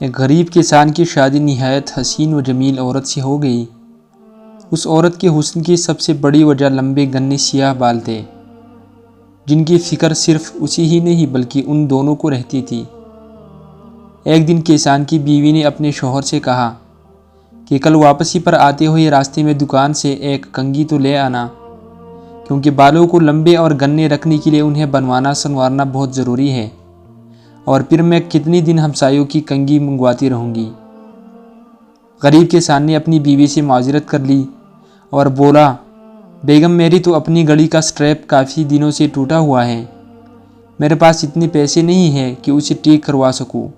ایک غریب کسان کی شادی نہایت حسین و جمیل عورت سے ہو گئی۔ اس عورت کے حسن کی سب سے بڑی وجہ لمبے گھنے سیاہ بال تھے، جن کی فکر صرف اسی ہی نہیں بلکہ ان دونوں کو رہتی تھی۔ ایک دن کسان کی بیوی نے اپنے شوہر سے کہا کہ کل واپسی پر آتے ہوئے راستے میں دکان سے ایک کنگھی تو لے آنا، کیونکہ بالوں کو لمبے اور گھنے رکھنے کے لیے انہیں بنوانا سنوارنا بہت ضروری ہے، اور پھر میں کتنی دن ہمسایوں کی کنگھی منگواتی رہوں گی۔ غریب کسان نے اپنی بیوی سے معذرت کر لی اور بولا، بیگم میری تو اپنی گھڑی کا سٹریپ کافی دنوں سے ٹوٹا ہوا ہے، میرے پاس اتنے پیسے نہیں ہیں کہ اسے ٹھیک کروا سکوں،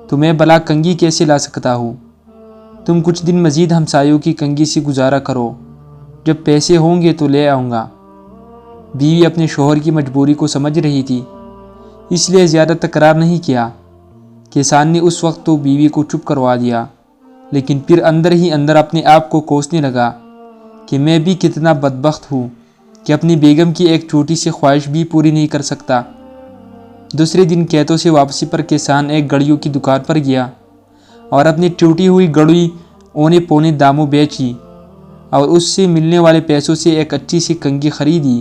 تو میں بھلا کنگھی کیسے لا سکتا ہوں؟ تم کچھ دن مزید ہمسایوں کی کنگھی سے گزارا کرو، جب پیسے ہوں گے تو لے آؤں گا۔ بیوی اپنے شوہر کی مجبوری کو سمجھ رہی تھی، اس لیے زیادہ تکرار نہیں کیا۔ کسان نے اس وقت تو بیوی کو چپ کروا دیا، لیکن پھر اندر ہی اندر اپنے آپ کو کوسنے لگا کہ میں بھی کتنا بدبخت ہوں کہ اپنی بیگم کی ایک چھوٹی سی خواہش بھی پوری نہیں کر سکتا۔ دوسرے دن کھیتوں سے واپسی پر کسان ایک گھڑیوں کی دکان پر گیا اور اپنی ٹوٹی ہوئی گھڑی اونے پونے داموں بیچی اور اس سے ملنے والے پیسوں سے ایک اچھی سی کنگھی خریدی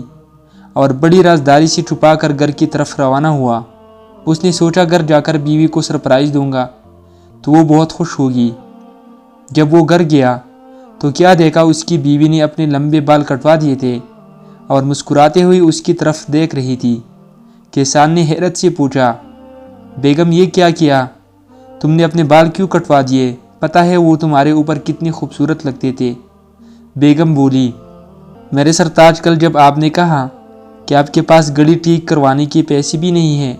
اور بڑی رازداری سے چھپا کر گھر کی طرف روانہ ہوا۔ اس نے سوچا گھر جا کر بیوی کو سرپرائز دوں گا تو وہ بہت خوش ہوگی۔ جب وہ گھر گیا تو کیا دیکھا، اس کی بیوی نے اپنے لمبے بال کٹوا دیے تھے اور مسکراتے ہوئے اس کی طرف دیکھ رہی تھی۔ کسان نے حیرت سے پوچھا، بیگم یہ کیا کیا؟ تم نے اپنے بال کیوں کٹوا دیے؟ پتہ ہے وہ تمہارے اوپر کتنے خوبصورت لگتے تھے۔ بیگم بولی، میرے سرتاج کل جب آپ نے کہا کہ آپ کے پاس گھڑی ٹھیک کروانے کے پیسے بھی نہیں ہیں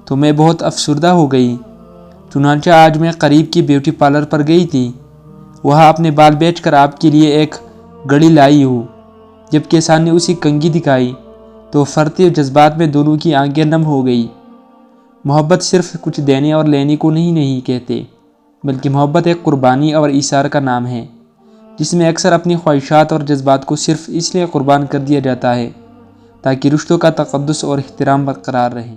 تو میں بہت افسردہ ہو گئی، چنانچہ آج میں قریب کی بیوٹی پارلر پر گئی تھی، وہاں اپنے بال بیچ کر آپ کے لیے ایک گھڑی لائی ہوں۔ جب کسان نے اسے کنگھی دکھائی تو فرتے جذبات میں دونوں کی آنکھیں نم ہو گئی۔ محبت صرف کچھ دینے اور لینے کو نہیں کہتے، بلکہ محبت ایک قربانی اور ایثار کا نام ہے، جس میں اکثر اپنی خواہشات اور جذبات کو صرف اس لیے قربان کر دیا جاتا ہے تاکہ رشتوں کا تقدس اور احترام برقرار رہے۔